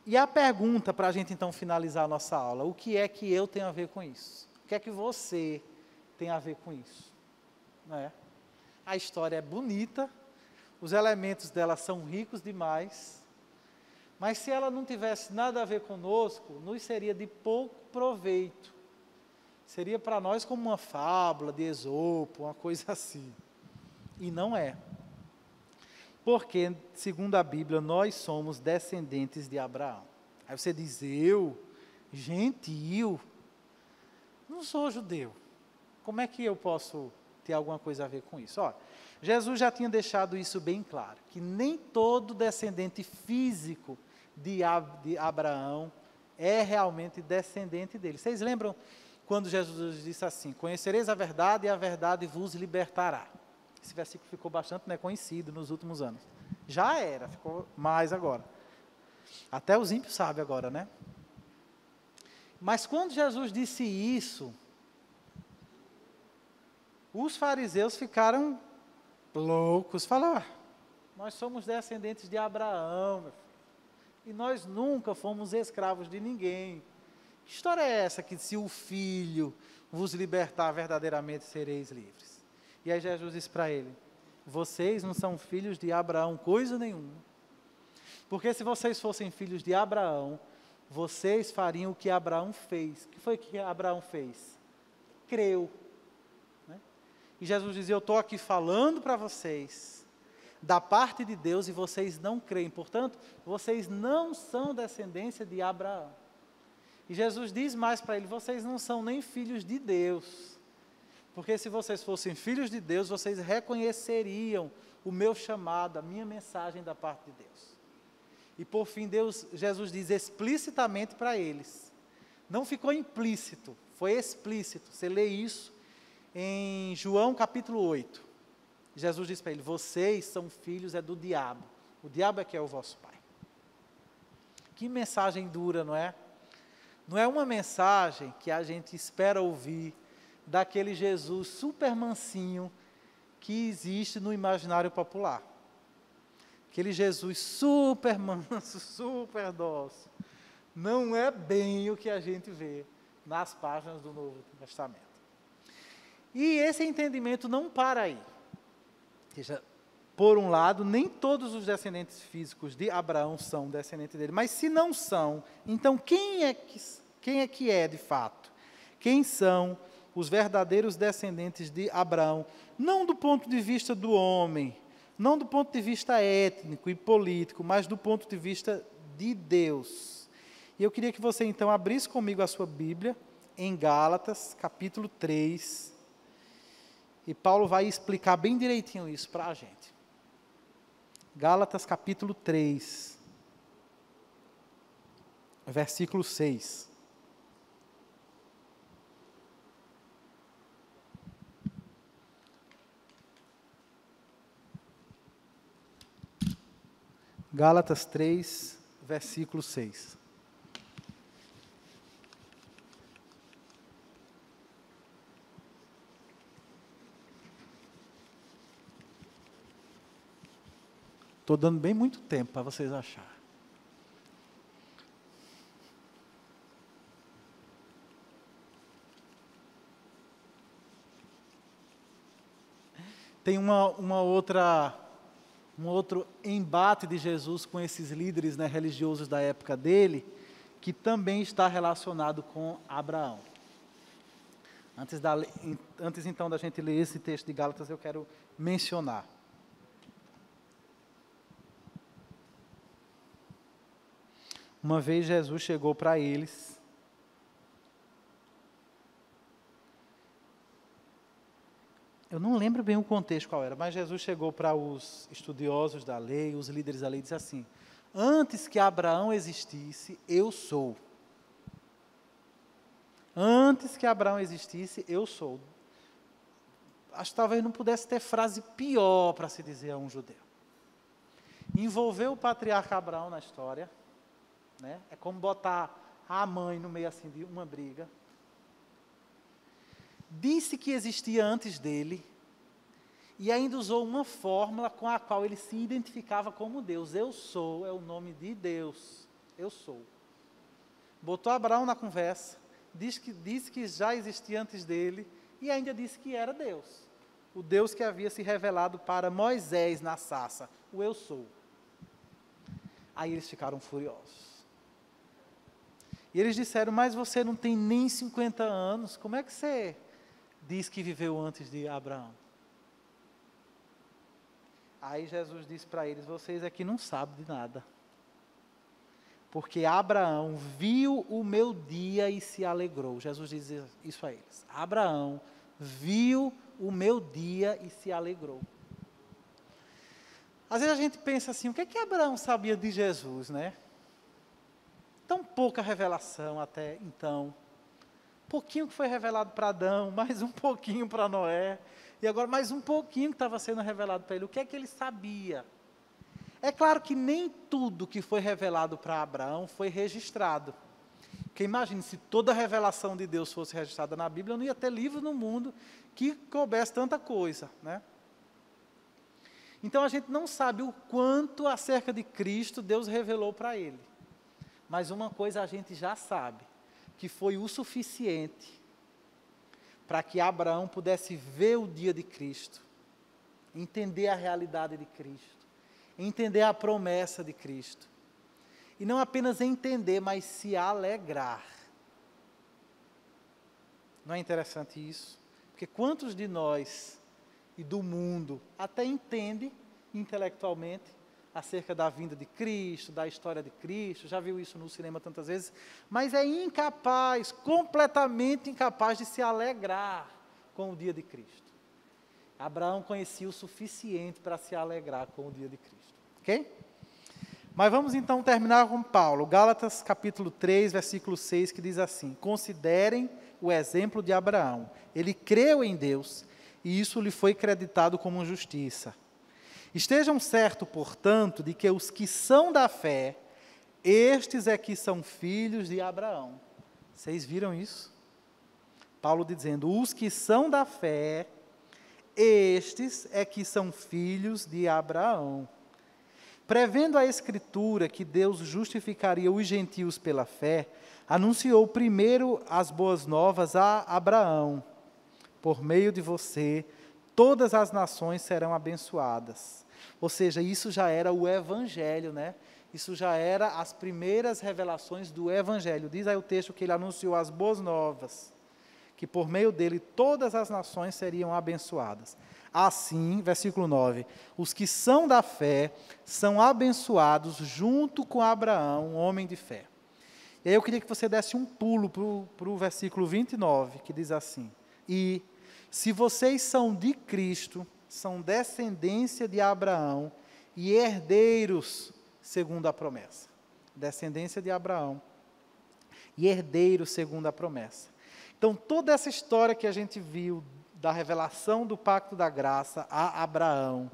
E a pergunta, para a gente então finalizar a nossa aula, o que é que eu tenho a ver com isso? O que é que você tem a ver com isso? Não é? A história é bonita, os elementos dela são ricos demais, mas se ela não tivesse nada a ver conosco, nos seria de pouco proveito. Seria para nós como uma fábula de Esopo, uma coisa assim. E não é. Porque, segundo a Bíblia, nós somos descendentes de Abraão. Aí você diz, eu, gentil, não sou judeu. Como é que eu posso ter alguma coisa a ver com isso? Olha, Jesus já tinha deixado isso bem claro, que nem todo descendente físico de Abraão é realmente descendente dele. Vocês lembram quando Jesus disse assim, conhecereis a verdade e a verdade vos libertará. Esse versículo ficou bastante conhecido nos últimos anos. Já era, ficou mais agora. Até os ímpios sabem agora, né? Mas quando Jesus disse isso, os fariseus ficaram loucos. Falaram, nós somos descendentes de Abraão, meu filho, e nós nunca fomos escravos de ninguém. Que história é essa que se o Filho vos libertar, verdadeiramente sereis livres? E aí Jesus disse para ele, vocês não são filhos de Abraão, coisa nenhuma. Porque se vocês fossem filhos de Abraão, vocês fariam o que Abraão fez. O que foi que Abraão fez? Creu. Né? E Jesus dizia, eu estou aqui falando para vocês, da parte de Deus, e vocês não creem. Portanto, vocês não são descendência de Abraão. E Jesus diz mais para ele, vocês não são nem filhos de Deus. Porque se vocês fossem filhos de Deus, vocês reconheceriam o meu chamado, a minha mensagem da parte de Deus. E por fim, Jesus diz explicitamente para eles. Não ficou implícito, foi explícito. Você lê isso em João capítulo 8. Jesus diz para ele, vocês são filhos do diabo. O diabo é que é o vosso pai. Que mensagem dura, não é? Não é uma mensagem que a gente espera ouvir daquele Jesus super mansinho que existe no imaginário popular. Aquele Jesus super manso, super dócil. Não é bem o que a gente vê nas páginas do Novo Testamento. E esse entendimento não para aí. Ou seja, por um lado, nem todos os descendentes físicos de Abraão são descendentes dele, mas se não são, então quem é que é de fato? Quem são os verdadeiros descendentes de Abraão? Não do ponto de vista do homem, não do ponto de vista étnico e político, mas do ponto de vista de Deus. E eu queria que você então abrisse comigo a sua Bíblia em Gálatas, capítulo 3, e Paulo vai explicar bem direitinho isso para a gente. Gálatas capítulo 3, versículo 6. Gálatas 3, versículo 6. Estou dando bem muito tempo para vocês acharem. Tem um outro embate de Jesus com esses líderes, né, religiosos da época dele, que também está relacionado com Abraão. Antes então da gente ler esse texto de Gálatas, eu quero mencionar. Uma vez Jesus chegou para eles, eu não lembro bem o contexto qual era, mas Jesus chegou para os estudiosos da lei, os líderes da lei, e disse assim, antes que Abraão existisse, eu sou. Antes que Abraão existisse, eu sou. acho que talvez não pudesse ter frase pior para se dizer a um judeu. Envolveu o patriarca Abraão na história, né? É como botar a mãe no meio assim de uma briga. Disse que existia antes dele, e ainda usou uma fórmula com a qual ele se identificava como Deus. Eu sou, é o nome de Deus. Eu sou. Botou Abraão na conversa, disse que já existia antes dele, e ainda disse que era Deus. O Deus que havia se revelado para Moisés na sarça, o eu sou. Aí eles ficaram furiosos. E eles disseram, mas você não tem nem 50 anos, como é que você diz que viveu antes de Abraão? Aí Jesus disse para eles, vocês aqui não sabem de nada. Porque Abraão viu o meu dia e se alegrou. Jesus diz isso a eles. Abraão viu o meu dia e se alegrou. Às vezes a gente pensa assim, o que é que Abraão sabia de Jesus, né? Tão pouca revelação até então. Pouquinho que foi revelado para Adão, mais um pouquinho para Noé, e agora mais um pouquinho que estava sendo revelado para ele. O que é que ele sabia? É claro que nem tudo que foi revelado para Abraão foi registrado. Porque imagine, se toda a revelação de Deus fosse registrada na Bíblia, não ia ter livro no mundo que coubesse tanta coisa, né? Então a gente não sabe o quanto acerca de Cristo Deus revelou para ele. Mas uma coisa a gente já sabe, que foi o suficiente para que Abraão pudesse ver o dia de Cristo, entender a realidade de Cristo, entender a promessa de Cristo. E não apenas entender, mas se alegrar. Não é interessante isso? Porque quantos de nós e do mundo até entende intelectualmente acerca da vinda de Cristo, da história de Cristo, já viu isso no cinema tantas vezes, mas é incapaz, completamente incapaz de se alegrar com o dia de Cristo. Abraão conhecia o suficiente para se alegrar com o dia de Cristo. Ok? Mas vamos então terminar com Paulo, Gálatas capítulo 3, versículo 6, que diz assim, considerem o exemplo de Abraão. Ele creu em Deus e isso lhe foi creditado como justiça. Estejam certos, portanto, de que os que são da fé, estes é que são filhos de Abraão. Vocês viram isso? Paulo dizendo, os que são da fé, estes é que são filhos de Abraão. Prevendo a Escritura que Deus justificaria os gentios pela fé, anunciou primeiro as boas novas a Abraão. Por meio de você, todas as nações serão abençoadas. Ou seja, isso já era o Evangelho, né? Isso já era as primeiras revelações do Evangelho. Diz aí o texto que ele anunciou as boas novas, que por meio dele todas as nações seriam abençoadas. Assim, versículo 9, os que são da fé são abençoados junto com Abraão, um homem de fé. E aí eu queria que você desse um pulo para o versículo 29, que diz assim, e se vocês são de Cristo, são descendência de Abraão e herdeiros segundo a promessa. Descendência de Abraão e herdeiros segundo a promessa. Então, toda essa história que a gente viu da revelação do pacto da graça a Abraão,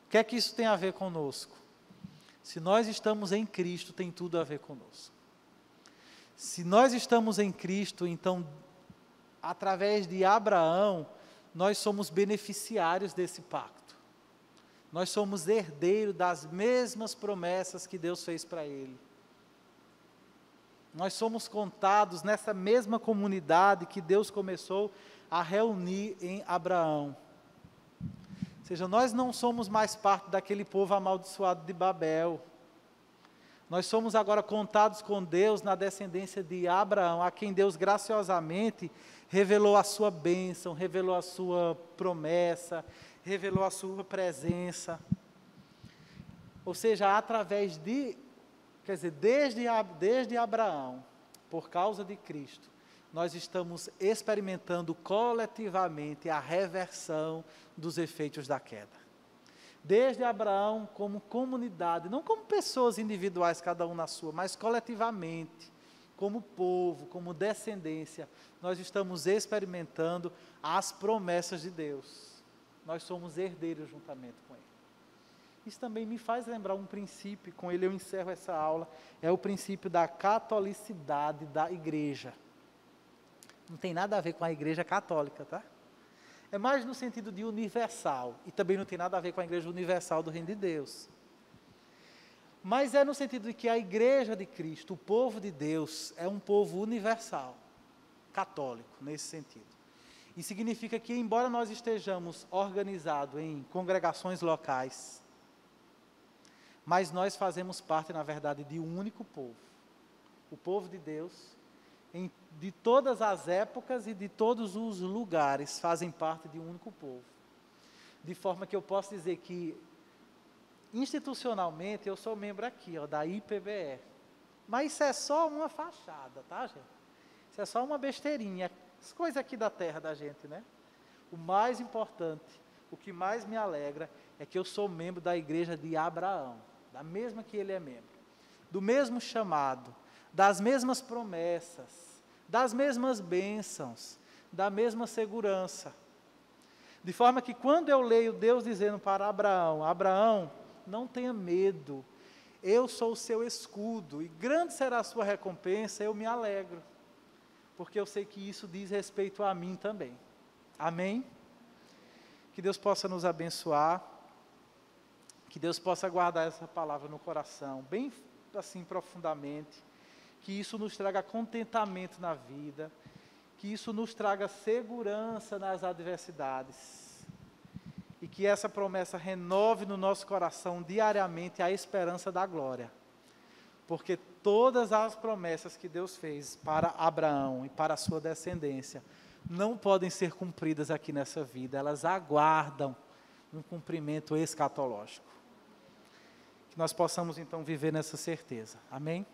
o que é que isso tem a ver conosco? Se nós estamos em Cristo, tem tudo a ver conosco. Se nós estamos em Cristo, então, através de Abraão, nós somos beneficiários desse pacto. Nós somos herdeiros das mesmas promessas que Deus fez para ele. Nós somos contados nessa mesma comunidade que Deus começou a reunir em Abraão. Ou seja, nós não somos mais parte daquele povo amaldiçoado de Babel. Nós somos agora contados com Deus na descendência de Abraão, a quem Deus graciosamente revelou a sua bênção, revelou a sua promessa, revelou a sua presença. Ou seja, através de, quer dizer, desde Abraão, por causa de Cristo, nós estamos experimentando coletivamente a reversão dos efeitos da queda. Desde Abraão, como comunidade, não como pessoas individuais, cada um na sua, mas coletivamente, como povo, como descendência, nós estamos experimentando as promessas de Deus. nós somos herdeiros juntamente com Ele. Isso também me faz lembrar um princípio, e com ele eu encerro essa aula, é o princípio da catolicidade da igreja. Não tem nada a ver com a igreja católica, tá? É mais no sentido de universal, e também não tem nada a ver com a igreja universal do Reino de Deus. Mas é no sentido de que a igreja de Cristo, o povo de Deus, é um povo universal, católico, nesse sentido. E significa que, embora nós estejamos organizados em congregações locais, mas nós fazemos parte, na verdade, de um único povo. O povo de Deus, de todas as épocas e de todos os lugares, fazem parte de um único povo. De forma que eu posso dizer que, institucionalmente, eu sou membro aqui, da IPBE. Mas isso é só uma fachada, tá, gente? Isso é só uma besteirinha, as coisas aqui da terra da gente, né? O mais importante, o que mais me alegra, é que eu sou membro da igreja de Abraão, da mesma que ele é membro, do mesmo chamado, das mesmas promessas, das mesmas bênçãos, da mesma segurança. De forma que quando eu leio Deus dizendo para Abraão, Abraão, não tenha medo, eu sou o seu escudo, e grande será a sua recompensa, eu me alegro, porque eu sei que isso diz respeito a mim também. Amém? Que Deus possa nos abençoar, que Deus possa guardar essa palavra no coração, bem assim profundamente, que isso nos traga contentamento na vida, que isso nos traga segurança nas adversidades, e que essa promessa renove no nosso coração diariamente a esperança da glória, porque todas as promessas que Deus fez para Abraão e para a sua descendência, não podem ser cumpridas aqui nessa vida, elas aguardam um cumprimento escatológico. Que nós possamos então viver nessa certeza, amém?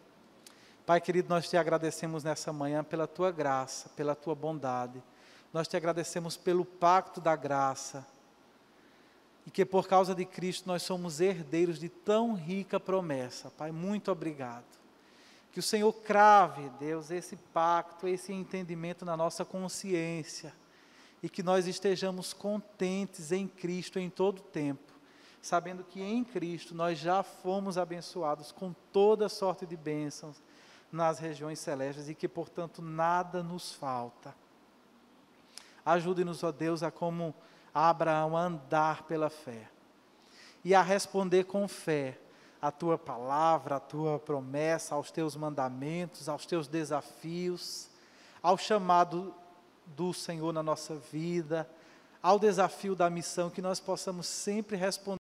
Pai querido, nós te agradecemos nessa manhã pela tua graça, pela tua bondade, nós te agradecemos pelo pacto da graça, e que por causa de Cristo nós somos herdeiros de tão rica promessa. Pai, muito obrigado. Que o Senhor crave, Deus, esse pacto, esse entendimento na nossa consciência, e que nós estejamos contentes em Cristo em todo o tempo, sabendo que em Cristo nós já fomos abençoados com toda sorte de bênçãos nas regiões celestes, e que, portanto, nada nos falta. Ajude-nos, ó Deus, a como Abraão a andar pela fé, e a responder com fé a tua palavra, a tua promessa, aos teus mandamentos, aos teus desafios, ao chamado do Senhor na nossa vida, ao desafio da missão, que nós possamos sempre responder